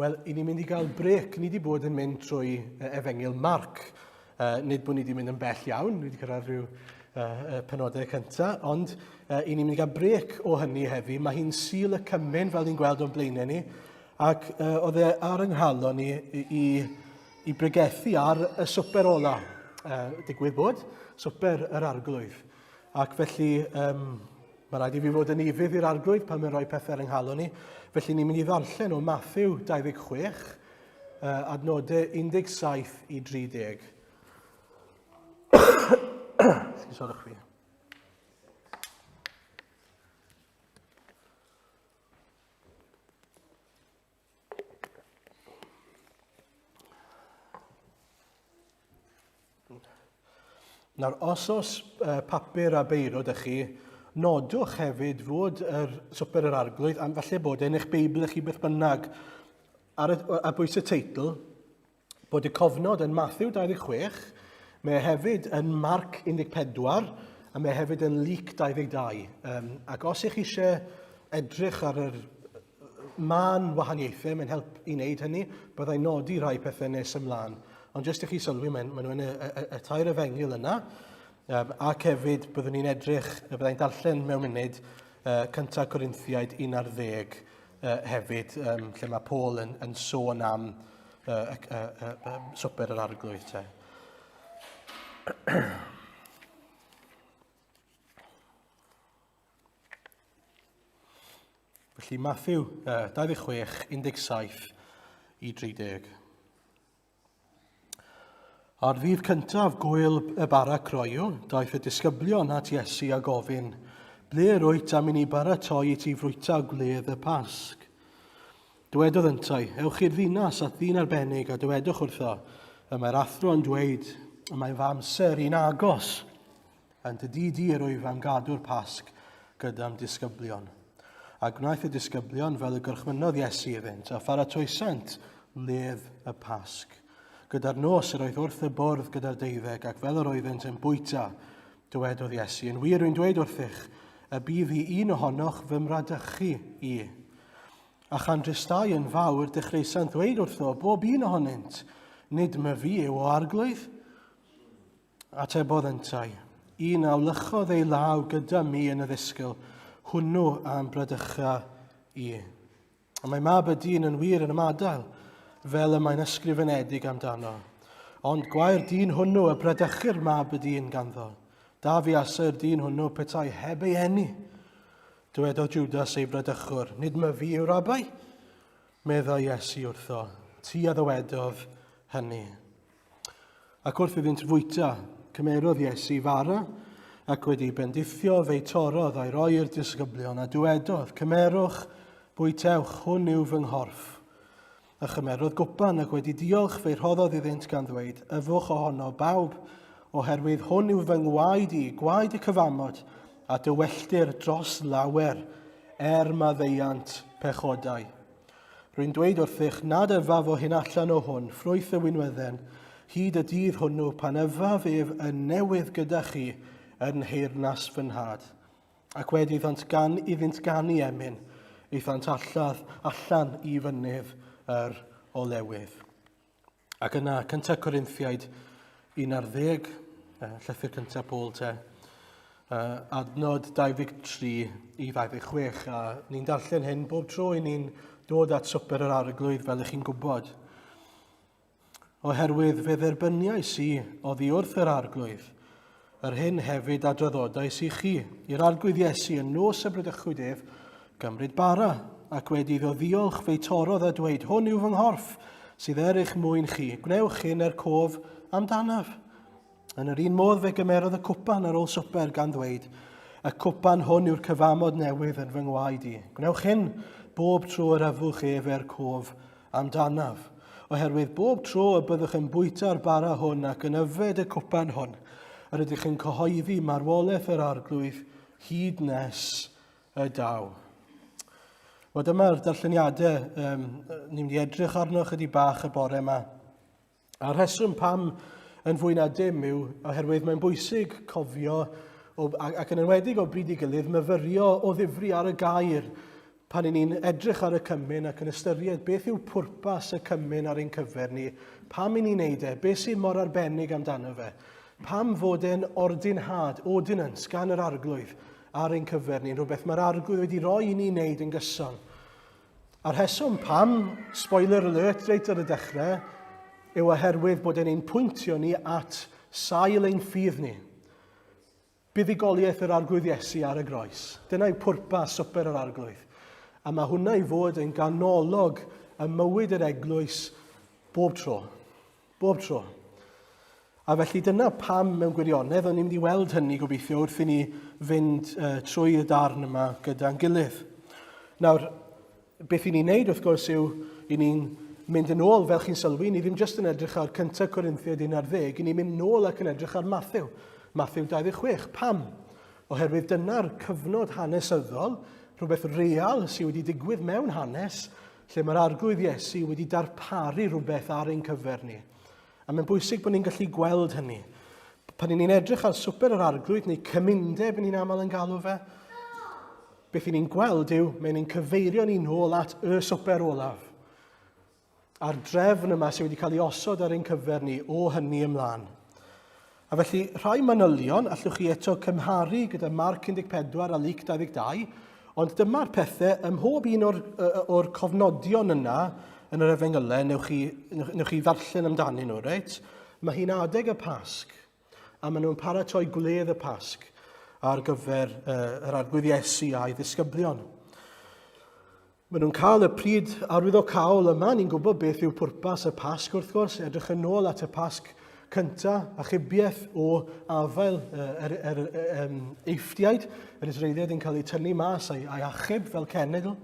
Wel, i ni'n mynd i gael brec. Ni wedi bod yn mynd trwy Efengyl Marc. Nid bod ni wedi mynd yn bell iawn, ni wedi cyrraedd rhyw penodau cyntaf, ond i ni'n mynd i gael brec o hynny heddi. Mae hi'n sul y cymen fel ni'n gweld o'n blaenau ni, ac oedd e ar ynghalon ni i bregethu ar y Swper Olaf. Digwydd bod, Swper yr Arglwydd. Ac felly, mae rhaid i fi fod yn ifydd i'r arglwydd pan mae'n rhoi pethau ar ynghalon ni. Felly ni'n mynd i ddarllen o Mathew 26, adnodau 17 i 30. Sgwysodwch fi. Nawr, os papur a beiro dych chi, nodwch hefyd fod yr Swper yr Arglwydd, am falle bod yn eich Beibl chi beth bynnag, ar bwys y teitl, bod y cofnod yn Mathew 26, mae hefyd yn Marc 14, a mae hefyd yn Luc 22. Ac os ych chi eisiau edrych ar yr man wahaniaethau, mae'n help i wneud hynny, byddai'n nodi rhai pethau nes ymlaen. Ond jyst i chi sylwi, maen nhw'n y tair Efengyl yna, ac hefyd byddwn ni'n edrych, byddai'n darllen mewn munud cyntaf Corinthiaid 11 hefyd, lle mae Paul yn sôn am Swper yr Arglwydd. Felly Mathew 26, 17 i 30. Ar ddydd cyntaf gwyl y bara croew, daeth y disgyblion at Iesu a gofyn, ble rwyt am i ni baratoi i ti frwyta gwledd y Pasg? Dywedodd yntau, ewch i'r ddinas at ddyn arbennig a dywedwch wrtho, y mae'r athro yn dweud, y mae fy amser i'n agos, yn dy dir wyf am gadw'r Pasg gyda'n disgyblion. A gwnaeth y disgyblion fel y gyrchmynodd Iesu iddynt, a pharatoesant ledd y Pasg. Gyda'r nos yr oedd wrth y bwrdd gyda'r deuddeg, ac fel yr oeddent yn bwyta, dywedodd Iesu. Yn wir yw'n dweud wrthych, y bydd hi un ohonoch fy mradychu i. A chan dristau yn fawr, dechreusa'n ddweud wrtho, bob un ohonynt, nid my fi yw o arglwydd. Atebodd yntau, un awlychodd ei law gyda mi yn y ddisgyl, hwnnw am bradycha i. A mae mab y dyn yn wir yn ymadael, fel y mae'n ysgrifenedig amdano. Ond gwair dyn hwnnw y bradychu'r mab y dyn ganddo. Da fi asa'r dyn hwnnw petai heb ei eni. Dywedodd Judas ei bradychwr, nid my fi yw'r rabai? Medda Iesu wrtho, ti a ddywedodd hynny. Ac wrth iddynt fwyta, cymerodd Iesu fara, ac wedi bendithio fe'i torodd a'i roi'r disgyblion, a dywedodd, cymerwch, bwytewch, hwn yw fy nghorff. A chymerodd gwpan ac wedi diolch fe'i rhoddodd iddynt gan ddweud, yfwch ohono bawb, oherwydd hwn yw fy ngwaed i, gwaed y cyfamod, a dywelltir dros lawer, maddeiant pechodau. Rwy'n dweud wrthych, nad yfaf o hyn allan o hwn, ffrwyth y winwydden, hyd y dydd hwnnw pan yfaf ef yn newydd gyda chi yn heyrnas fy nhad. Ac wedi iddynt ganu emyn, eithant allan i fynydd yr olewydd. Ac yna, cyntaf Corinthiaid 11, llythyr cyntaf Paul adnod 23 i 26, a ni'n darllen hyn bob tro i ni'n dod at Swper yr Arglwydd fel ych chi'n gwybod. Oherwydd fe dderbyniais i oddi wrth yr arglwydd, yr hyn hefyd adroddodais i chi, i'r arglwydd Iesu yn nos y bradychwyd ef, gymryd bara, ac wedi iddo ddiolch fe'i torodd a dweud, hwn yw fy nghorff sydd eich mwyn chi, gwnewch hyn cof amdanaf. Yn yr un modd fe gymerodd y cwpan ar ôl swper gan ddweud, y cwpan hwn yw'r cyfamod newydd yn fy ngwaed i. Gwnewch hyn bob tro yr yfwch ef cof amdanaf. Oherwydd bob tro y byddwch yn bwyta'r bara hwn ac yn yfed y cwpan hwn, yr ydych yn cyhoeddi marwolaeth yr arglwydd hyd nes y daw. Wel, dyma'r darlleniadau ni'n mynd i edrych arno chydig bach y bore yma. A'r rheswm pam yn fwy na dim yw oherwydd mae'n bwysig cofio ac yn enwedig o bryd i gilydd myfyrio o ddifri ar y gair pan i ni'n edrych ar y cymyn ac yn ystyried beth yw pwrpas y cymyn ar ein cyfer ni, pam i ni'n neud e, beth sy'n mor arbennig amdano fe, pam fod e'n ordinhad, ordinance gan yr arglwydd ar ein cyfer ni, rhywbeth mae'r arglwydd wedi rhoi i ni wneud yn gyson. A'r heswm pam, spoiler alert reit ar y dechrau, yw oherwydd bod e'n pwyntio ni at sail ein ffydd ni. Buddigoliaeth yr arglwydd Iesu ar y groes. Dyna yw pwrpas swper yr arglwydd. A mae hwnna i fod yn ganolog y mywyd yr eglwys bob tro. Bob tro. A felly dyna pam mewn gwirionedd, o'n i'n mynd i weld hynny gobeithio wrth i ni fynd trwy y darn yma gyda'n gilydd. Nawr, beth i ni'n neud wrth gwrs yw i ni'n mynd yn ôl, fel chi'n sylwi, ni ddim jyst yn edrych ar 1 Corinthiaid 11, i ni'n mynd yn ôl ac yn edrych ar Mathew. Mathew 26. Pam? Oherwydd dyna'r cyfnod hanesyddol, rhywbeth real sydd wedi digwydd mewn hanes, lle mae'r arglwydd Iesu wedi darparu rhywbeth ar ein cyfer ni. A mae'n bwysig bod ni'n gallu gweld hynny. Pan ni'n edrych ar swper yr arglwydd, neu cymundeb ni'n aml yn galw fe, beth ni'n gweld yw, mae'n cyfeirio ni'n ôl at y swper Olaf. A'r drefn yma sydd wedi cael ei osod ar ein cyfer ni o hynny ymlaen. A felly, rhai manylion allwch chi eto cymharu gyda Marc 14 a Luc 22, ond dyma'r pethau ym mhob un o'r cofnodion yna yn yr Efengylau, newch chi ddarllen amdanyn nhw, reit? Mae hi'n adeg y Pasg, a maen nhw'n paratoi gwledd y Pasg ar gyfer yr arglwydd Iesu a'i ddisgyblion. Maen nhw'n cael y pryd arwyddocaol yma, ni'n gwybod beth yw pwrpas y Pasg wrth gwrs, edrych yn ôl at y Pasg cyntaf, achubiaeth o afael yr eiftiaid, yr Israeliad yn cael ei tynnu mas a'i achub fel cenedl.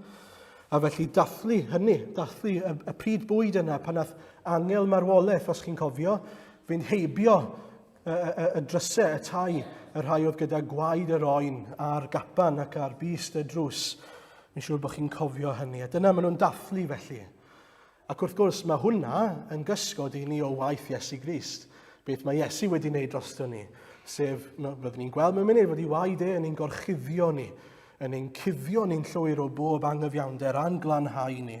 A felly dathlu hynny, dathlu y pryd bwyd yna pan nath angel marwolaeth, os chi'n cofio, fynd heibio y drysau, y tai, y rhai oedd gyda gwaed yr oen a'r gapan ac a'r bist y drws. Mi'n siŵr bod chi'n cofio hynny. A dyna maen nhw'n dathlu felly. Ac wrth gwrs mae hwnna yn gysgod i ni o waith Iesu Grist. Beth mae Iesu wedi wneud drosto ni. Sef, byddwn ni'n gweld mewn munud fod ei waed yn ein gorchuddio ni, yn ein cuddio ni'n llwyr o bob anghyfiawnder a'n glanhau ni.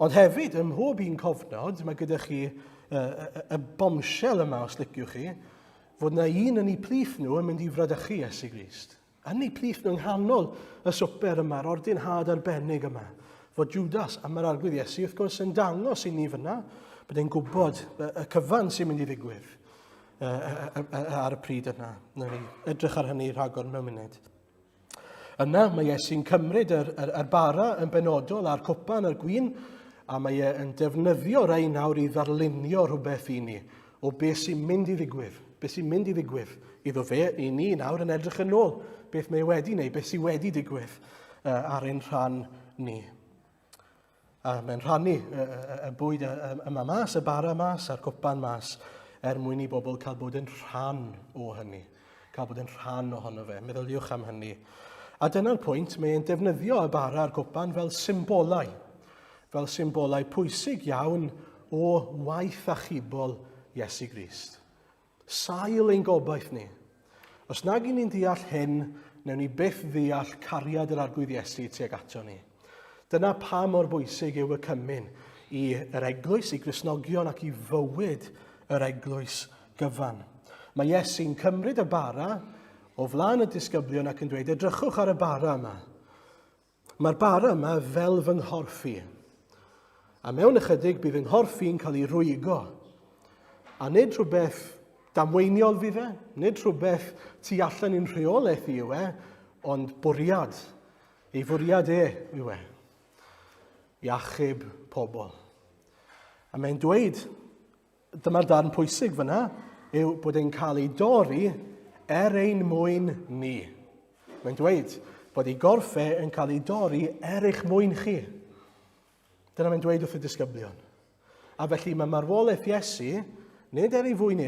Ond hefyd, ym mhob un cofnod, mae gyda chi y bombshell yma, os liciwch chi, fod yna un yn ei plith nhw yn mynd i fradychu Iesu Grist. Yn ei plith nhw yng nghanol y swper yma, yr ordinhad arbennig yma, fod Judas a mae'r arglwydd Iesu wrth gwrs yn dangos i ni fyna, bod e'n gwybod y cyfan sy'n mynd i ddigwydd ar y pryd yna. Nawr ni edrych ar hynny rhagor mewn munud. Yna mae Iesu'n cymryd yr bara yn benodol a'r cwpan a'r gwyn, a mae e'n defnyddio rei nawr i ddarlunio rhywbeth i ni o beth sy'n mynd i ddigwydd. Beth sy'n mynd i ddigwydd iddo fe, i ni nawr yn edrych yn ôl beth mae wedi wneud, beth sy'n wedi digwydd ar ein rhan ni. A mae'n rhannu y bwyd yma mas, y bara mas, a'r cwpan mas, mwyn i bobl cael bod yn rhan o hynny. Cael bod yn rhan ohono fe. Meddyliwch am hynny. A dyna'r pwynt, mae'n defnyddio y bara a'r cwpan fel symbolau. Fel symbolau pwysig iawn o waith achubol Iesu Grist. Sail ein gobaith ni. Os nag i ni'n deall hyn, newn ni byth ddeall cariad yr arglwydd Iesu tuag ato ni. Dyna pa mor bwysig yw y cymyn i'r eglwys, i Gristnogion ac i fywyd yr eglwys gyfan. Mae Iesu'n cymryd y bara o flaen y disgyblion ac yn dweud, edrychwch ar y bara yma. Mae'r bara yma fel fy nghorff i. A mewn ychydig bydd yng nghorff i'n cael ei rwygo. A nid rhywbeth damweiniol fydd e, nid rhywbeth tu allan i'n rheolaeth i yw e, ond bwriad. Ei fwriad yw e. I achub pobl. A mae'n dweud, dyma'r darn pwysig fyna, yw bod e'n cael ei dorri ein mwyn ni. Mae'n dweud bod ei gorffau yn cael ei dorri eich mwyn chi. Dyna mae'n dweud wrth y disgyblion. A felly mae marwolaeth Iesu, nid ei fwyn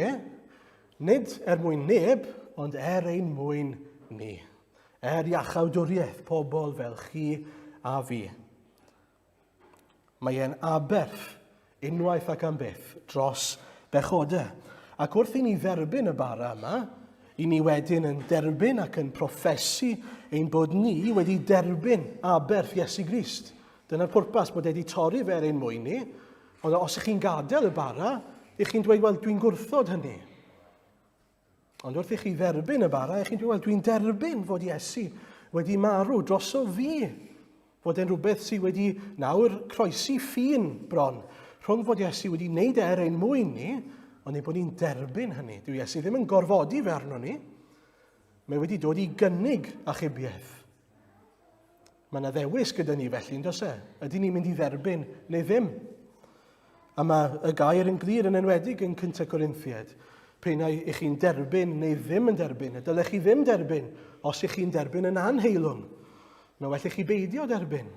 nid mwyn neb, ond ein mwyn ni. Iachawdwriaeth pobl fel chi a fi. Mae e'n aberth unwaith ac am byth dros bechodau. Ac wrth i ni dderbyn y bara yma, I ni wedyn yn derbyn ac yn proffesu ein bod ni wedi derbyn aberth Iesu Grist. Dyna'r pwrpas bod wedi torri fer ein mwyn ni, ond os ych chi'n gadael y bara, ych chi'n dweud, wel, dwi'n gwrthod hynny. Ond wrth i chi dderbyn y bara, ych chi'n dweud, wel, dwi'n derbyn fod Iesu wedi marw droso fi. Fod e'n rhywbeth sydd wedi nawr croesi ffin bron. Rhwng fod Iesu wedi wneud ein mwyn ni, ond ei bod ni'n derbyn hynny. Dyw Iesu ddim yn gorfodi fe arno ni. Mae wedi dod i gynnig achubiaeth. Mae yna ddewis gyda ni felly, yn dos e? Ydy ni'n mynd i dderbyn neu ddim? A mae y gair yn glir yn enwedig yn Cynta Corinthiaid. Peinau eich chi'n derbyn neu ddim yn derbyn. Y dylech chi ddim derbyn os eich chi'n derbyn yn anheilwng. Mae well i chi beidio derbyn.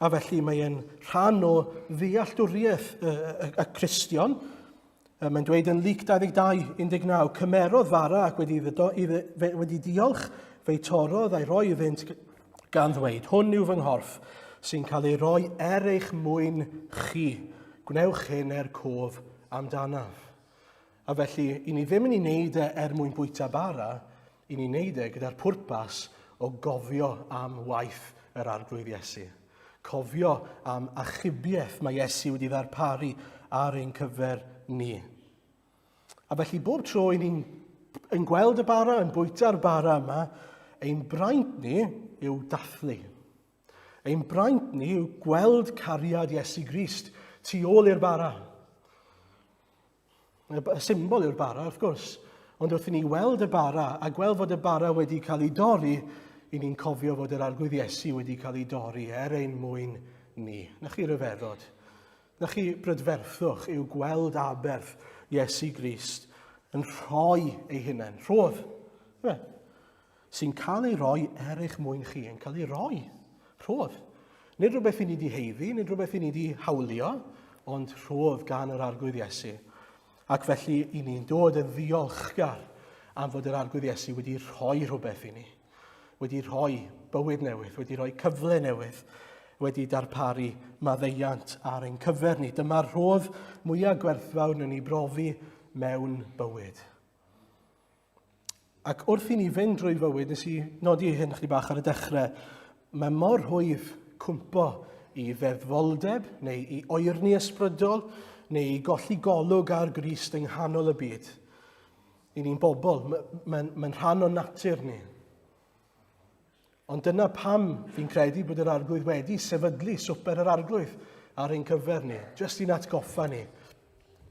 A felly mae'n rhan o ddealltwriaeth y Cristion. Mae'n dweud yn Luc 22:19, cymerodd fara ac wedi diolch fe'i torodd a'i roi iddynt gan ddweud, hwn yw fy nghorff sy'n cael ei roi eich mwyn chi. Gwnewch hyn cof amdanaf. A felly, i ni ddim yn ei wneud mwyn bwyta bara, i ni wneud gyda'r pwrpas o gofio am waith yr arglwydd Iesu. Cofio am achubiaeth mae Iesu wedi ddarparu ar ein cyfer ni. A felly bob tro i ni'n gweld y bara, yn bwyta'r bara yma, ein braint ni yw dathlu. Ein braint ni yw gweld cariad Iesu Grist tu ôl i'r bara. Y symbol yw'r bara, wrth gwrs. Ond wrth i ni weld y bara, a gweld fod y bara wedi cael ei dorri, i ni'n cofio fod yr arglwydd Iesu wedi cael ei dorri ein mwyn ni. Na chi ryfeddod. Na chi brydferthwch yw gweld aberth Iesu Grist yn rhoi ei hunain. Rhodd. Sy'n cael ei roi eich mwyn chi. Yn cael ei roi. Rhodd. Nid rhywbeth i ni wedi heiddi, nid rhywbeth i ni wedi hawlio, ond rhodd gan yr arglwydd Iesu. Ac felly i ni'n dod yn ddiolchgar am fod yr arglwydd Iesu wedi rhoi rhywbeth i ni. Wedi rhoi bywyd newydd, wedi rhoi cyfle newydd, wedi darparu maddeiant ar ein cyfer ni. Dyma'r rhodd mwyaf gwerthfawr yn ei brofi mewn bywyd. Ac wrth i ni fynd drwy fywyd, nes i nodi hyn chdi bach ar y dechrau, mae mor hwyf cwmpo i feddfoldeb, neu i oerni ysbrydol, neu i golli golwg ar Grist yng nghanol y byd. I ni'n bobl, mae'n rhan o natur ni. Ond dyna pam fi'n credu bod yr arglwydd wedi sefydlu Swper yr arglwydd ar ein cyfer ni, jyst i'n atgoffa ni,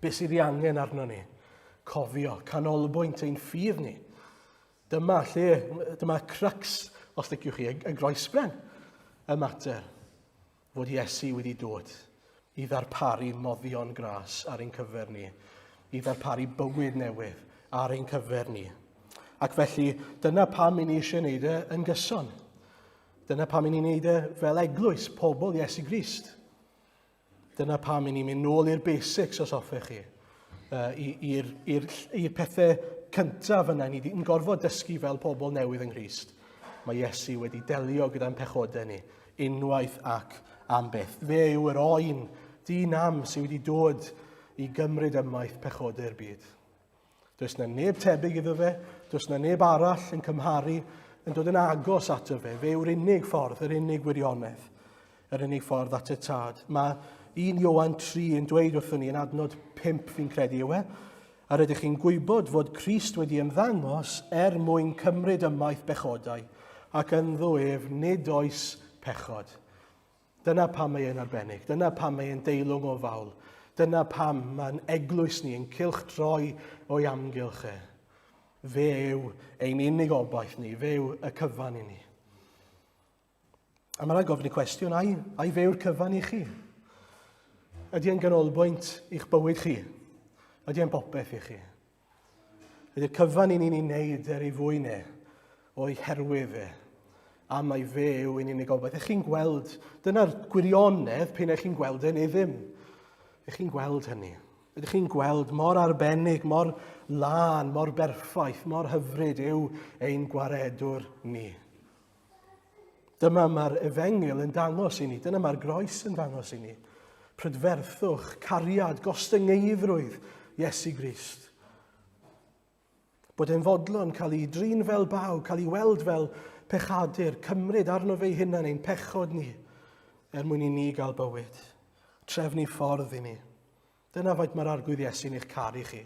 beth sydd ei angen arno ni, cofio, canolbwynt ein ffydd ni. Dyma crux, os liciwch chi, y groesbren, y mater, fod Iesu wedi dod i ddarparu moddion gras ar ein cyfer ni, i ddarparu bywyd newydd ar ein cyfer ni. Ac felly, dyna pam i ni eisiau wneud yn gyson. Dyna pam i ni'n wneud fel eglwys pobl Iesu Grist. Dyna pam i ni'n mynd nôl i'r basics os hoffech chi. I'r pethau cyntaf yna, ni'n gorfod dysgu fel pobl newydd yng Nghrist. Mae Iesu wedi delio gyda'n pechodau ni, unwaith ac am beth. Fe yw yr oen di-nam sydd wedi dod i gymryd ymaith pechodau'r byd. Does na neb tebyg iddo fe, does na neb arall yn cymharu, yn dod yn agos ato fe. Fe yw'r unig ffordd, yr unig wirionedd, yr unig ffordd at y tad. Mae 1 Ioan 3 yn dweud wrthyn ni yn adnod 5 fi'n credu yw e, a rydych chi'n gwybod fod Crist wedi ymddangos mwyn cymryd ymaith bechodau, ac yn ddwyf nid oes pechod. Dyna pam mae e'n arbennig, dyna pam mae e'n deilwng o fawl, dyna pam mae'n eglwys ni yn cylchdroi o'i amgylch e. Fe yw ein unig obaith ni, fe yw y cyfan i ni. A mae'n gofyn y cwestiwn, ai fe yw'r cyfan i chi? Ydy e'n ganolbwynt i'ch bywyd chi? Ydy e'n bopeth i chi? Ydy'r cyfan i ni'n ei wneud ei fwynau o'i herwydd e? A mae fe yw ein unig obaith. Ych chi'n gweld, dyna'r gwirionedd pan ych chi'n gweld e neu ddim. Ych chi'n gweld hynny? Ydych chi'n gweld mor arbennig, mor lân, mor berffaith, mor hyfryd yw ein gwaredwr ni. Dyma mae'r efengyl yn dangos i ni, dyna mae'r groes yn dangos i ni. Prydferthwch, cariad, gostyngeidrwydd Iesu Grist. Bod e'n fodlon cael ei drin fel baw, cael ei weld fel pechadur, cymryd arno fe hunan ein pechod ni, mwyn i ni gael bywyd. Trefnu ffordd i ni. Dyna faint mae'r arglwydd Iesu'n eich caru chi.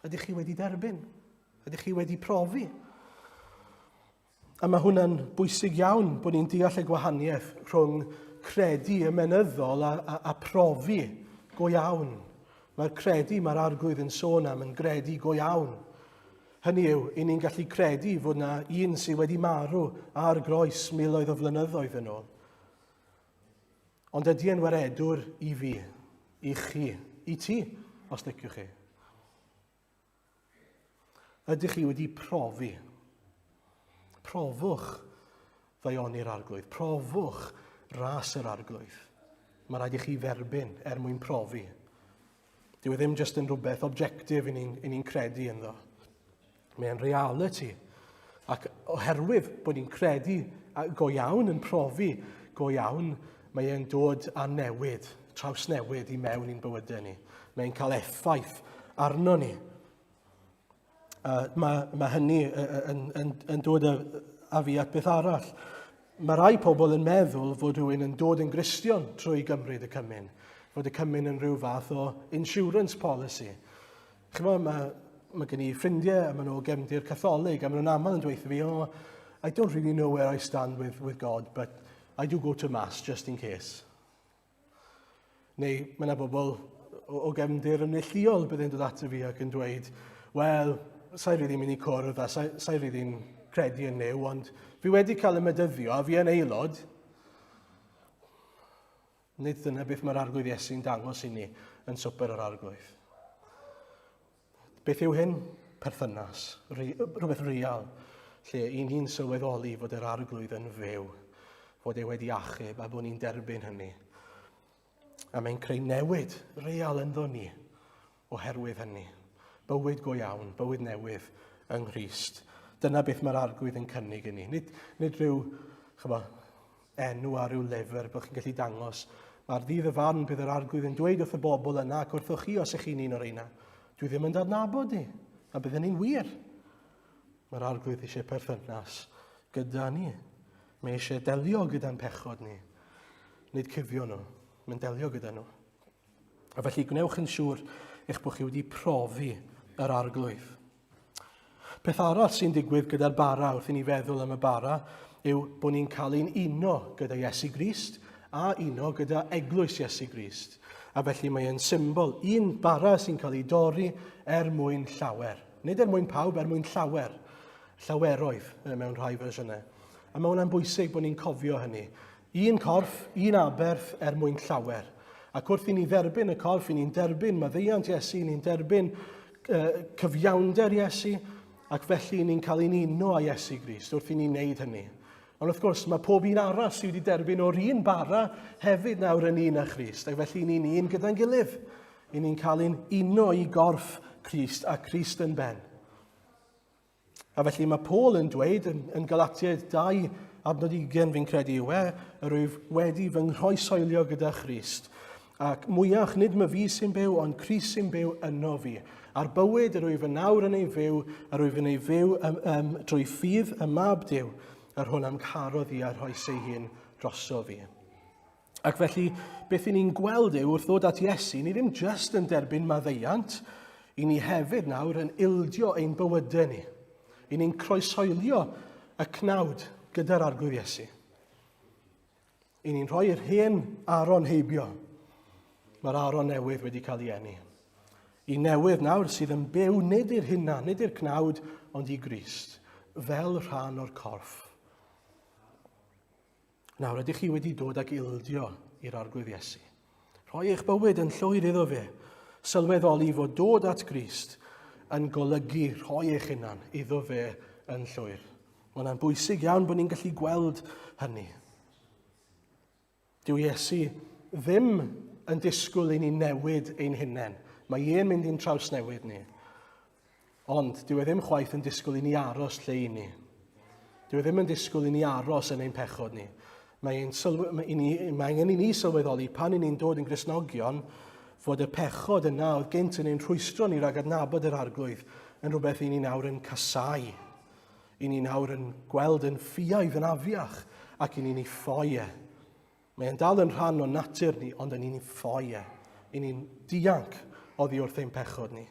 Ydych chi wedi derbyn? Ydych chi wedi profi? A mae hwnna'n bwysig iawn bod ni'n deall y gwahaniaeth rhwng credu ymenyddol a profi go iawn. Mae'r credu mae'r arglwydd yn sôn am yn gredu go iawn. Hynny yw, i ni'n gallu credu fod yna un sydd wedi marw ar groes miloedd o flynyddoedd yn ôl. Ond ydy e'n waredwr i fi, i chi, i ti, os liciwch chi. Ydych chi wedi profi? Profwch ddaioni'r arglwydd. Profwch ras yr arglwydd. Mae rhaid i chi dderbyn mwyn profi. Dyw e ddim jyst yn rhywbeth objectif i ni'n credu ynddo. Mae'n reality. Ac oherwydd bod ni'n credu go iawn, yn profi go iawn, mae e'n dod â newid, trawsnewid i mewn i'n bywydau ni. Mae'n cael effaith arno ni. Mae hynny yn dod â fi at beth arall. Mae rai pobl yn meddwl fod rhywun yn dod yn Gristion trwy gymryd y cymyn. Fod y cymyn yn rhyw fath o insurance policy. Chyfo, mae gen i ffrindiau, a maen nhw gefndir Catholig, a maen nhw'n aml yn dweud fi, I don't really know where I stand with God, but I do go to Mass just in case. Neu mae yna bobl o gefndir yn neilliol bydd yn dod ato fi ac yn dweud, wel, sa'i rydyn mynd i cwrdd a sa'i rydyn credu yn new, ond fi wedi cael y medyddio a fi yn aelod. Nid dyna beth mae'r arglwydd Iesu'n dangos i ni yn Swper yr Arglwydd. Beth yw hyn? Perthynas, rhywbeth real, lle i ni'n sylweddoli fod yr arglwydd yn fyw, fod e wedi achub a bod ni'n derbyn hynny. A mae'n creu newid real ynddo ni oherwydd hynny. Bywyd go iawn, bywyd newydd yng Nghrist. Dyna beth mae'r arglwydd yn cynnig i ni. Nid rhyw enw a rhyw lyfr bod chi'n gallu dangos. Mae'r ddydd y farn bydd yr arglwydd yn dweud wrth y bobl yna ac wrthoch chi os ych chi'n un o'r reina. Dwi ddim yn dadnabod ni, a bydd ni'n wir. Mae'r arglwydd eisiau perthynas gyda ni. Mae eisiau delio gyda'n pechod ni. Nid cufio nhw, mae'n delio gyda nhw. A felly gwnewch yn siŵr eich bod chi wedi profi yr arglwydd. Peth arall sy'n digwydd gyda'r bara wrth i ni feddwl am y bara yw bod ni'n cael ein uno gyda Iesu Grist a uno gyda eglwys Iesu Grist. A felly mae'n symbol, un bara sy'n cael ei dorri mwyn llawer. Nid mwyn pawb, mwyn llawer. Llaweroedd mewn rhai fersiynau. A mae hwnna'n bwysig bod ni'n cofio hynny. Un corff, un aberth mwyn llawer. Ac wrth i ni dderbyn y corff, i ni'n derbyn maddeuant Iesu, ni'n derbyn cyfiawnder Iesu, ac felly ni'n cael ein uno â Iesu Grist wrth i ni'n neud hynny. Ond wrth gwrs, mae pob un arall sydd wedi derbyn o'r un bara hefyd nawr yn un â Christ. Ac felly ni'n un gyda'n gilydd. I ni'n cael ein uno i gorff Christ a Christ yn ben. A felly mae Paul yn dweud yn Galatiaid 2, adnod 20 fi'n credu yw rwyf wedi fy nghroesoelio gyda Christ. Ac mwyach nid mae fi sy'n byw, ond Christ sy'n byw yno fi. A'r bywyd rwyf yn nawr yn ei fyw, a rwyf yn ei fyw drwy ffydd y mab Duw, ar hwn amcarodd i ar hoes ei hun droso fi. Ac felly, beth i ni'n gweld yw wrth ddod at Iesu, ni ddim just yn derbyn maddeuant, i ni hefyd nawr yn ildio ein bywydau ni. I ni'n croesoelio y cnawd gyda'r arglwydd Iesu. I ni'n rhoi'r hen aron heibio. Mae'r aron newydd wedi cael ei eni. I newydd nawr sydd yn byw nid i'r hynna, nid i'r cnawd, ond i Grist, fel rhan o'r corff. Nawr, ydych chi wedi dod ag ildio i'r arglwydd Iesu? Rhoi eich bywyd yn llwyr iddo fe, sylweddoli fod dod at Grist yn golygu rhoi eich hunan iddo fe yn llwyr. Mae hwnna'n bwysig iawn bod ni'n gallu gweld hynny. Dyw Iesu ddim yn disgwyl i ni newid ein hunain. Mae e'n mynd i'n trawsnewid ni. Ond dyw e ddim chwaith yn disgwyl i ni aros lle i ni. Dyw e ddim yn disgwyl i ni aros yn ein pechod ni. Mae angen i ni sylweddoli pan i ni'n dod yn Gristnogion fod y pechod yna oedd gynt yn ein rhwystro ni rhag adnabod yr arglwydd yn rhywbeth i ni nawr yn casau. I ni nawr yn gweld yn ffiaidd yn afiach ac i ni'n ei ffoi. Mae'n dal yn rhan o natur ni, ond yn ni'n ei ffoi. I ni'n dianc oddi wrth ein pechod ni.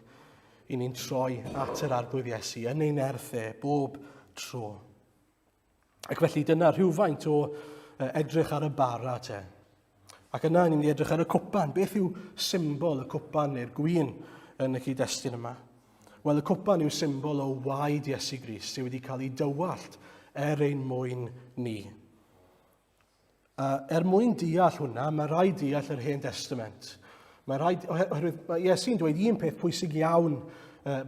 I ni'n troi at yr arglwydd Iesu yn ein erthau bob tro. Ac felly dyna rhywfaint o edrych ar y bara te. Ac yna ni'n edrych ar y cwpan. Beth yw symbol y cwpan neu'r gwyn yn y cyd-destun yma? Wel, y cwpan yw symbol o waed Iesu Grist sydd wedi cael ei dywallt ein mwyn ni. Mwyn deall hwnna, mae rhaid deall yr Hen Testament. Mae rhaid, oherwydd Iesu'n dweud un peth pwysig iawn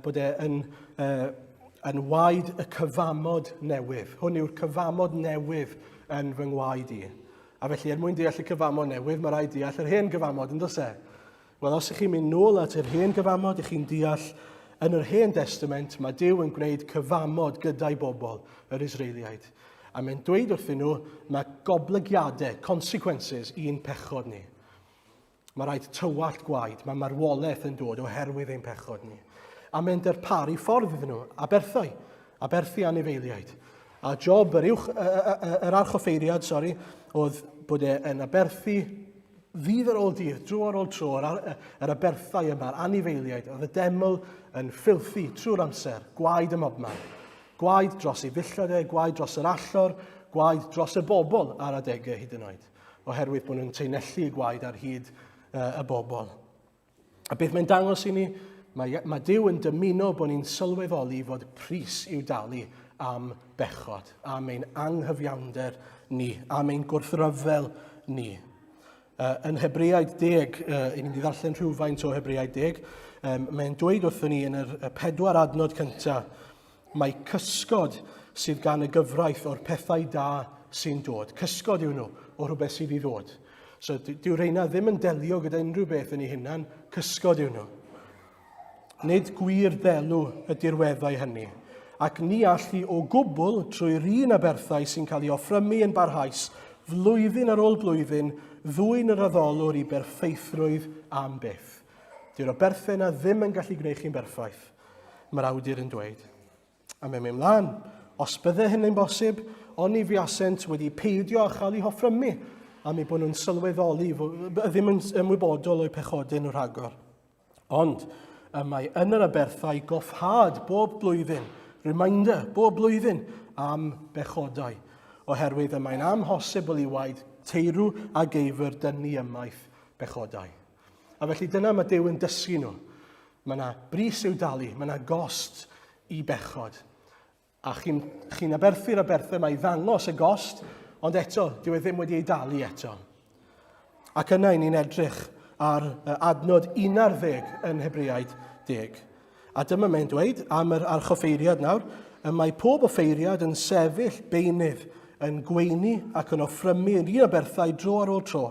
bod yn waed y cyfamod newydd. Hwn yw'r cyfamod newydd yn fy ngwaed i. A felly, mwyn deall y cyfamod newydd, mae rhaid deall yr hen gyfamod, yn dylse? Wel, os ych chi'n mynd nôl at yr hen gyfamod, ych chi'n deall yn yr Hen Testament, mae Duw yn gwneud cyfamod gyda'i bobl, yr Israeliaid. A mae'n dweud wrthyn nhw, mae goblygiadau, consequences i'n pechod ni. Mae rhaid tywallt gwaed, mae marwolaeth yn dod oherwydd ein pechod ni. A mae'n darparu ffordd iddyn nhw, aberthu anifeiliaid. A job yr archoffeiriad, oedd bod e'n aberthu ddydd ar ôl dydd, dro ar ôl tro, yr aberthau yma'r anifeiliaid. Oedd y deml yn ffilthu trwy'r amser, gwaed y mobman. Gwaed dros ei fillodau, gwaed dros yr allor, gwaed dros y bobl ar adegau hyd yn oed. Oherwydd bod nhw'n teunellu gwaed ar hyd y bobl. A beth mae'n dangos i ni, mae Duw yn dymuno bod ni'n sylweddoli fod pris i'w dalu am bechod, am ein anghyfiawnder ni, am ein gwrthryfel ni. Yn Hebreaid 10, i ni'n ddarllen rhywfaint o Hebreaid 10, mae'n dweud wrthyn ni yn y 4 adnod cyntaf, mae cysgod sydd gan y gyfraith o'r pethau da sy'n dod. Cysgod yw nhw o rhywbeth sydd i ddod. So, dyw reina ddim yn delio gyda unrhyw beth yn ei hunan, cysgod yw nhw. Nid gwir ddelw y dirweddau hynny, ac ni allu o gwbl trwy'r un aberthau sy'n cael ei offrymu yn barhaus, flwyddyn ar ôl blwyddyn, ddwyn yr addolwr i berffeithrwydd am byth. Dyw'r aberthau yna ddim yn gallu gwneud chi'n berffaith, mae'r awdur yn dweud. A mae'n mynd mlaen, os bydde hynny'n bosib, ond i fiasent wedi peidio a chael ei hoffrymu, am ei bod nhw'n sylweddoli, ddim yn ymwybodol o'i pechodau nhw rhagor. Ond, mae yn yr aberthau goffhad bob blwyddyn, reminder bob blwyddyn am bechodau, oherwydd y mae'n amhosibl i waed teirw a geifr dynnu ymaith bechodau. A felly dyna mae Duw yn dysgu nhw. Mae yna bris i'w dalu, mae yna gost i bechod. A chi'n aberthu'r aberthau, mae ddangos y gost, ond eto, dyw e ddim wedi ei dalu eto. Ac yna ni'n edrych ar adnod 11 yn Hebreaid 10. A dyma mae'n dweud am yr archoffeiriad nawr, mae pob offeiriad yn sefyll beunydd yn gweini ac yn offrymu'r un aberthau dro ar ôl tro,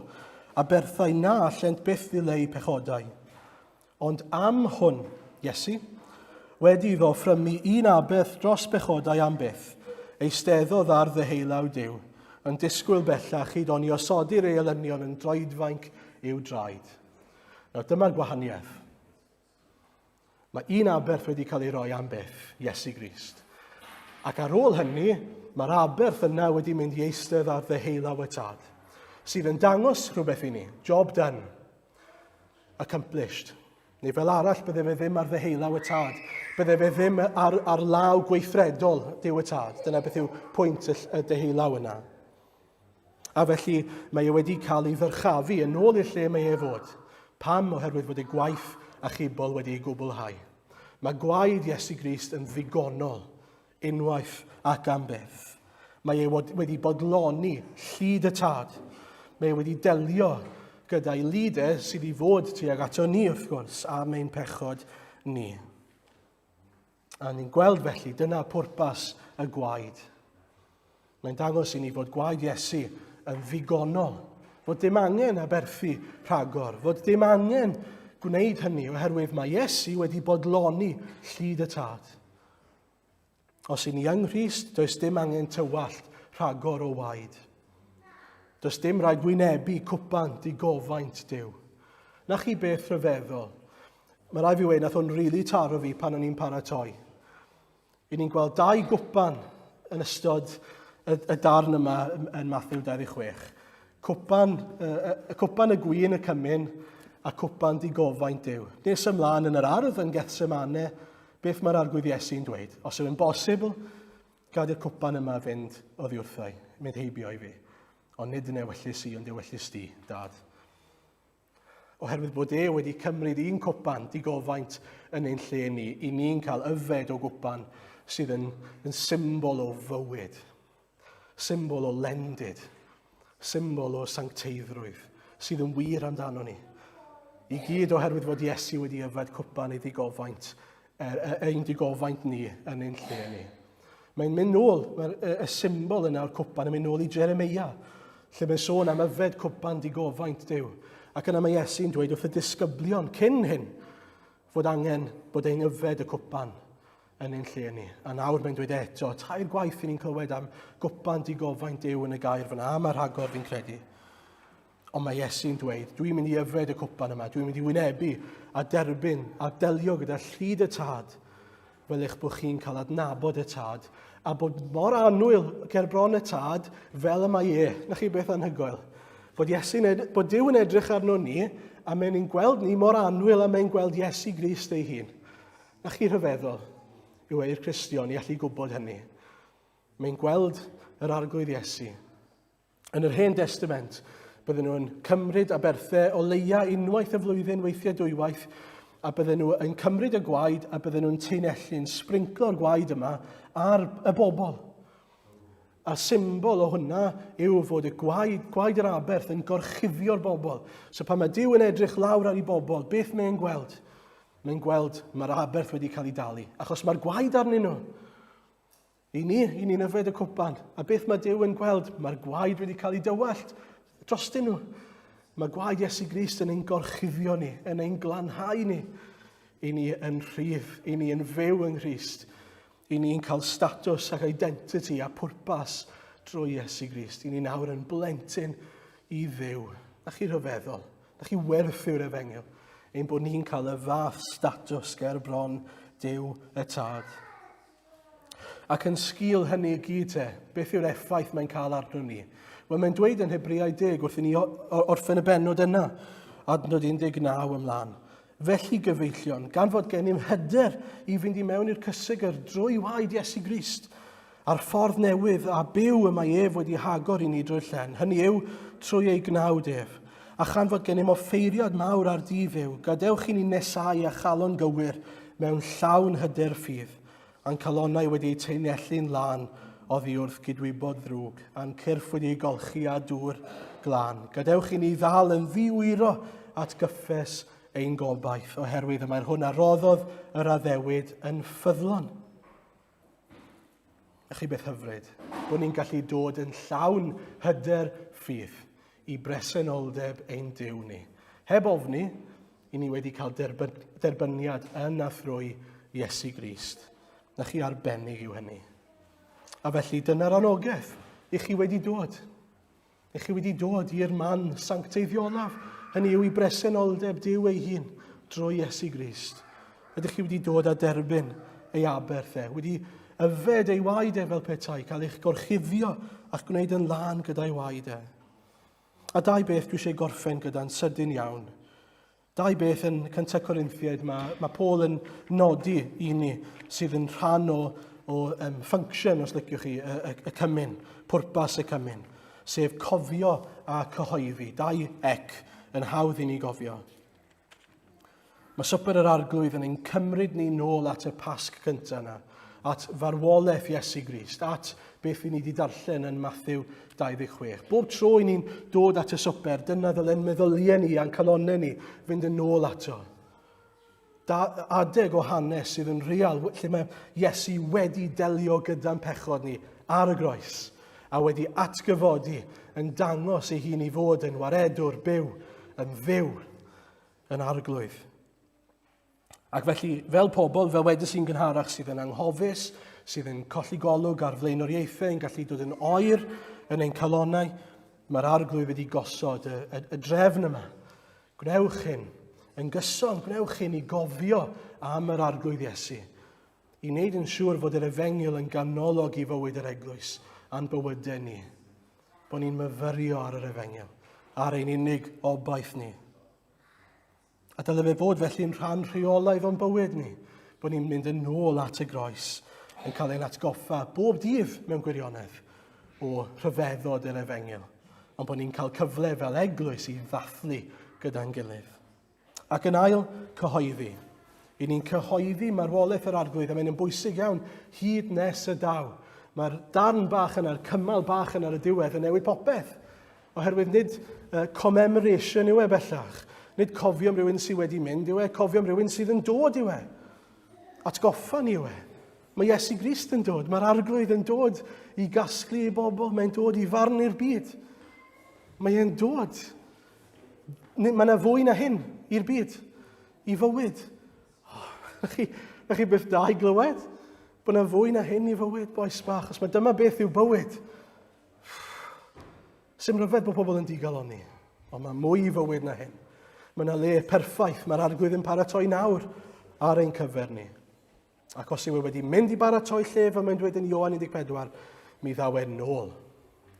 aberthau na allent byth ddileu pechodau. Ond am hwn, Iesu, wedi iddo offrymu un aberth dros bechodau am byth, eisteddodd ar ddeheulaw Duw, yn disgwyl bellach hyd ond i osodi'r ei elynion yn droedfainc i'w draed. Nawr, dyma'r gwahaniaeth. Mae un aberth wedi cael ei roi am byth, Iesu Grist. Ac ar ôl hynny, mae'r aberth yna wedi mynd i eistedd ar ddeheulaw y tad, sydd yn dangos rhywbeth i ni, job done, accomplished. Neu fel arall, bydde fe ddim ar ddeheulaw y tad. Bydde fe ddim ar law gweithredol Duw y tad. Dyna beth yw pwynt y deheulaw yna. A felly, mae e wedi cael ei ddyrchafu yn ôl i'r lle mae e fod. Pam oherwydd fod ei gwaith a chybol wedi ei gwblhau. Mae gwaed Iesu Grist yn ddigonol, unwaith ac am byth. Mae e wedi bodloni llyd y tad. Mae e wedi delio gyda'i lidau sydd i fod tuag ato ni wrth gwrs am ein pechod ni. A ni'n gweld felly, dyna pwrpas y gwaed. Mae'n dangos i ni fod gwaed Iesu yn ddigonol, fod dim angen aberthu rhagor, fod dim angen gwneud hynny oherwydd mae Iesu wedi bodloni llyd y tad. Os i ni yng Nghrist, does dim angen tywallt rhagor o waed. Does dim rhaid wynebu cwpan digofaint Duw. Na chi beth rhyfeddol. Mae rai fi wedi nath o'n rili taro fi pan o'n i'n paratoi. I ni'n gweld 2 gwpan yn ystod y darn yma yn Mathew 26. Y cwpan y gwyn y cymyn a cwpan digofaint Duw. Nes ymlaen yn yr ardd yn Gethsemane, beth mae'r arglwydd Iesu'n dweud? Os yw'n bosibl, gad i'r cwpan yma fynd oddi wrthau, mynd heibio i fi. Ond nid yn ewyllus i, ond ewyllus di, dad. Oherwydd bod wedi cymryd un cwpan digofaint yn ein lle ni, i ni'n cael yfed o gwpan sydd yn symbol o fywyd, symbol o lendid, symbol o sancteiddrwydd, sydd yn wir amdano ni. I gyd oherwydd fod Iesu wedi yfed cwpan ei digofaint, ein digofaint ni yn ein lle ni. Mae'n mynd nôl, y symbol yna o'r cwpan yn mynd nôl i Jeremia, lle mae'n sôn am yfed cwpan digofaint Duw. Ac yna mae Iesu'n dweud wrth y disgyblion cyn hyn fod angen bod ein yfed y cwpan yn ein lle ni. A nawr mae'n dweud eto, 2 gwaith i ni'n clywed am gwpan digofaint Duw yn y gair fyna, am yr rhagor fi'n credu. Ond mae Iesu'n dweud, dwi'n mynd i yfed y cwpan yma, dwi'n mynd i wynebu a derbyn a delio gyda llyd y tad, fel eich bod chi'n cael adnabod y tad, a bod mor annwyl ger bron y tad fel y mae Na chi beth anhygoel? Bod Duw yn edrych arno ni, a mae'n gweld ni mor annwyl a mae'n gweld Iesu Grist ei hun. Na chi rhyfeddol yw i'r Cristion i allu gwybod hynny. Mae'n gweld yr arglwydd Iesu. Yn yr Hen Testament, bydden nhw'n cymryd a berthau o leia unwaith y flwyddyn, weithiau 2 waith, a bydden nhw yn cymryd y gwaed a bydden nhw'n teinellu'n sbrinclo'r gwaed yma ar y bobl. A symbol o hwnna yw fod y gwaed yr aberth yn gorchuddio'r bobl. So pan mae Duw yn edrych lawr ar ei bobl, beth mae'n gweld? Mae'n gweld mae'r aberth wedi cael ei dalu. Achos mae'r gwaed arnyn nhw. I ni'n yfed y cwpan. A beth mae Duw yn gweld? Mae'r gwaed wedi cael ei dywallt drostyn nhw. Mae gwaed Iesu Grist yn ein gorchuddio ni, yn ein glanhau ni. I ni yn rhydd, i ni yn fyw yng Nghrist. I ni'n cael statws ac identity a pwrpas drwy Iesu Grist. I ni nawr yn blentyn i ddiw. Na chi rhyfeddol, na chi werthu'r efengil, ein bod ni'n cael y fath statws ger bron Duw y Tad. Ac yn sgil hynny i gyd beth yw'r effaith mae'n cael arno ni? Wel, mae'n dweud yn Hebriau 10 wrth i ni orffen y bennod yna, adnod 19 ymlaen. Felly gyfeillion, gan fod gennym hyder i fynd i mewn i'r cysegr drwy waed Iesu Grist, a'r ffordd newydd a byw y mae ef wedi hagor i ni drwy'r llen. Hynny yw trwy ei gnawd ef. A chan fod gennym offeiriad mawr ar ddi-fyw, gadewch i ni nesau a chalon gywir mewn llawn hyder ffydd, a'n calonnau wedi eu teinellu'n lan oddi wrth gydwybod ddrwg, a'n cyrff wedi ei golchi a dŵr glân. Gadewch i ni ddal yn ddiwyro at gyffes ein gobaith, oherwydd y mae'r hwn a roddodd yr addewid yn ffyddlon. A chi beth hyfryd, bod ni'n gallu dod yn llawn hyder ffydd i bresenoldeb ein Duw ni. Heb ofni, i ni wedi cael derbyniad yn a thrwy Iesu Grist. Na chi arbennig yw hynny. A felly dyna'r anogaeth i chi wedi dod. I chi wedi dod i'r man sancteiddio Olaf. Hynny yw i bresenoldeb Duw ei hun drwy Iesu Grist. Ydych chi wedi dod a derbyn ei aberth wedi yfed ei waed fel petai, cael eich gorchuddio ac gwneud yn lan gyda'i waed A 2 beth dwi eisiau gorffen gyda'n sydyn iawn. 2 beth yn Cynta Corinthiaid mae Paul yn nodi i ni sydd yn rhan o function, os liciwch chi, y cymyn, pwrpas y cymyn, sef cofio a cyhoeddi. 2 ec yn hawdd i ni gofio. Mae Swper yr Arglwydd yn ein cymryd ni nôl at y Pasg cyntaf yna, at farwolaeth Iesu Grist, at beth i ni wedi darllen yn Mathew 26. Bob tro i ni'n dod at y Swper, dyna ddylen meddyliau ni a'n calonnau ni fynd yn ôl ato. Adeg o hanes sydd yn real, lle mae Iesu wedi delio gyda'n pechod ni ar y groes, a wedi atgyfodi yn dangos ei hun i fod yn waredwr byw, yn dduw, yn arglwydd. Ac felly, fel pobl, fel wedys i'n gynharach sydd yn anghofus, sydd yn colli golwg ar flaenoriaethau, yn gallu dod yn oer yn ein calonnau, mae'r arglwydd wedi gosod y drefn yma. Gwnewch hyn Yn gyson, gwnewch hyn i gofio am yr arglwydd Iesu. I wneud yn siŵr fod yr efengyl yn ganolog i fywyd yr eglwys a'n bywydau ni. Bod ni'n myfyrio ar yr efengyl, ar ein unig obaith ni. A dylai fe fod felly'n rhan rheolaidd o'n bywyd ni, bod ni'n mynd yn ôl at y groes, yn cael ein atgoffa bob dydd mewn gwirionedd o rhyfeddod yr efengyl, ond bod ni'n cael cyfle fel eglwys i ddathlu gyda'n gilydd. Ac yn ail, cyhoeddi. I ni'n cyhoeddi marwolaeth yr arglwydd, a mae'n bwysig iawn hyd nes y daw. Mae'r darn bach yna, cymal bach yna ar y diwedd yn newid popeth. Oherwydd nid commemoration yw e bellach. Nid cofio am rhywun sydd wedi mynd yw e, cofio am rhywun sydd yn dod yw e. Atgoffa ni yw e. Mae Iesu Grist yn dod, mae'r arglwydd yn dod i gasglu i bobl, mae'n dod i farnu'r byd. Mae'n dod. Mae yna fwy na hyn i'r byd, i fywyd. Na chi byth da i glywed? Bod yna fwy na hyn i fywyd, boes bach, os mae dyma beth yw bywyd. Sym ryfedd bod pobl yn digaloni, ond mae mwy i fywyd na hyn. Mae yna le perffaith, mae'r arglwydd yn paratoi nawr ar ein cyfer ni. Ac os yw wedi mynd i baratoi lle, fel mae'n dweud yn Ioan 14, mi ddaw e nôl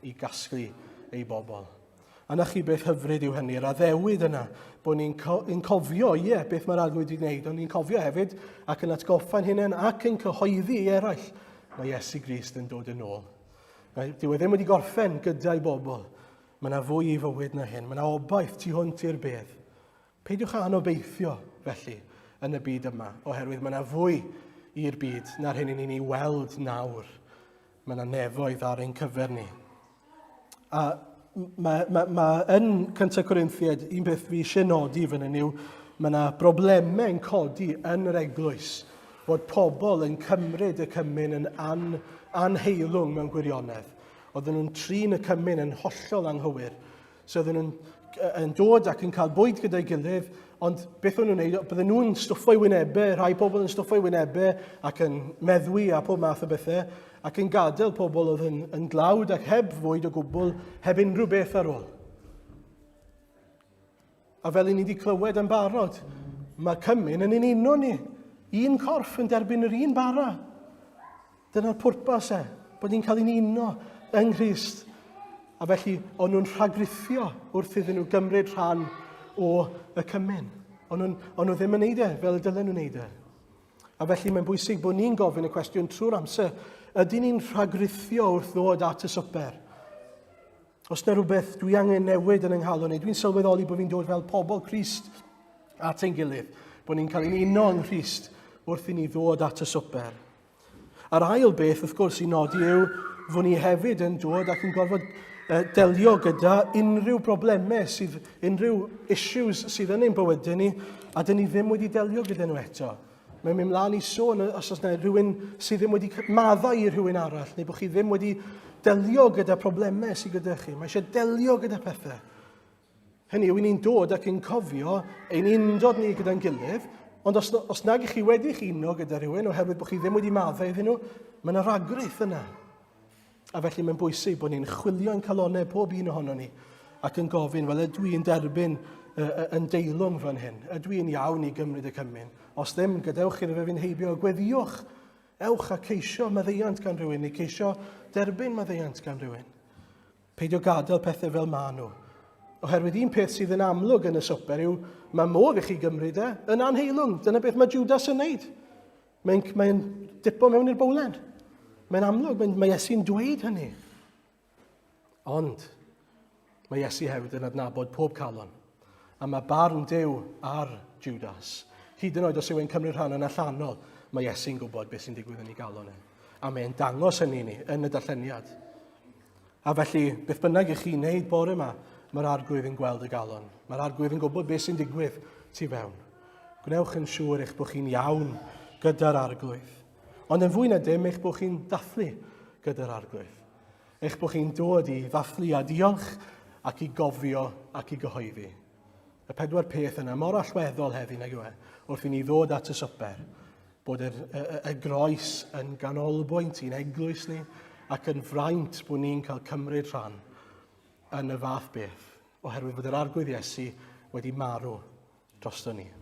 i gasglu ei bobl. A na chi beth hyfryd yw hynny, yr addewid yna, bod ni'n cofio, beth mae'r arglwydd wedi gwneud, ond ni'n cofio hefyd, ac yn atgoffa'n hunain, ac yn cyhoeddi i eraill, mae Iesu Grist yn dod yn ôl. Dyw e ddim wedi gorffen gyda'i bobl. Mae yna fwy i fywyd na hyn, mae yna obaith tu hwnt i'r bedd. Peidiwch â anobeithio, felly, yn y byd yma, oherwydd mae yna fwy i'r byd na'r hyn ni'n ei weld nawr. Mae yna nefoedd ar ein cyfer ni. A mae yn Cyntaf Corinthiaid, un beth fi eisiau nodi fan hyn yw, mae yna broblemau yn codi yn yr eglwys, bod pobl yn cymryd y cymyn yn anheilwng mewn gwirionedd. Oedden nhw'n trin y cymyn yn hollol anghywir. So oedden nhw'n dod ac yn cael bwyd gyda'i gilydd, ond beth o'n nhw'n neud, bydden nhw'n stwffo i wynebau, rhai pobl yn stwffo i wynebau ac yn meddwi a pob math o bethau, ac yn gadael pobl oedd yn glawd ac heb fwyd o gwbl, heb unrhyw beth ar ôl. A fel i ni wedi clywed yn barod, mae cymyn yn uno ni. Un corff yn derbyn yr un bara. Dyna'r pwrpas bod ni'n cael ein uno yng Nghrist. A felly, o'n nhw'n rhagrithio wrth iddyn nhw gymryd rhan o y cymyn. O'n nhw ddim yn neud fel y dylen nhw'n neud. A felly mae'n bwysig bod ni'n gofyn y cwestiwn trwy'r amser, ydy ni'n rhagrithio wrth ddod at y swper? Os yna rhywbeth dwi angen newid yn ynghalon ni, dwi'n sylweddoli bod fi'n dod fel pobl Crist at ein gilydd, bod ni'n cael ein uno yng Nghrist wrth i ni ddod at y swper. A'r ail beth, wrth gwrs, i nodi yw fod ni hefyd yn dod ac yn gorfod delio gyda unrhyw broblemau unrhyw issues sydd yn ein bywydau ni, a dyn ni ddim wedi delio gyda nhw eto. Mae'n mynd mlaen i sôn os oes yna rhywun sydd ddim wedi maddau i rhywun arall, neu bod chi ddim wedi delio gyda problemau sydd gyda chi. Mae eisiau delio gyda pethau. Hynny yw, ni'n dod ac yn cofio ein undod ni gyda'n gilydd, ond os nag ych chi wedi chi uno gyda rhywun, oherwydd bod chi ddim wedi maddau iddyn nhw, mae yna ragrith yna. A felly mae'n bwysig bod ni'n chwilio yn calonau pob un ohono ni ac yn gofyn, wel, ydw i'n derbyn yn deilwng fan hyn? Ydw i'n iawn i gymryd y cymyn? Os ddim, gadewch iddo fe fi'n heibio, gweddiwch. Ewch a ceisio maddeiant gan rhywun, neu ceisio derbyn maddeiant gan rhywun. Peidio gadael pethau fel ma nhw. Oherwydd un peth sydd yn amlwg yn y swper yw, mae modd i chi gymryd yn anheilwng. Dyna beth mae Judas yn neud. Mae'n dipo mewn i'r bowlen. Mae'n amlwg, mae Iesu'n dweud hynny. Ond, mae Iesu hefyd yn adnabod pob calon. A mae barn Duw ar Judas. Hyd yn oed os yw e'n cymryd rhan yn allanol, mae Iesu'n gwybod beth sy'n digwydd yn ei galon. A mae'n dangos hynny ni yn y darlleniad. A felly, beth bynnag i chi wneud bore yma, mae'r arglwydd yn gweld y galon. Mae'r arglwydd yn gwybod beth sy'n digwydd tu fewn. Gwnewch yn siŵr eich bod chi'n iawn gyda'r arglwydd. Ond yn fwy na dim, eich bod chi'n dathlu gyda'r arglwydd. Eich bod chi'n dod i ddathlu a diolch ac i gofio ac i gyhoeddi. Y pedwar peth yna, mor allweddol heddi nag yw e, wrth i ni ddod at y swper, bod y groes yn ganolbwynt i'n eglwys ni ac yn fraint bod ni'n cael cymryd rhan yn y fath beth, oherwydd bod yr arglwydd Iesu wedi marw drosto ni.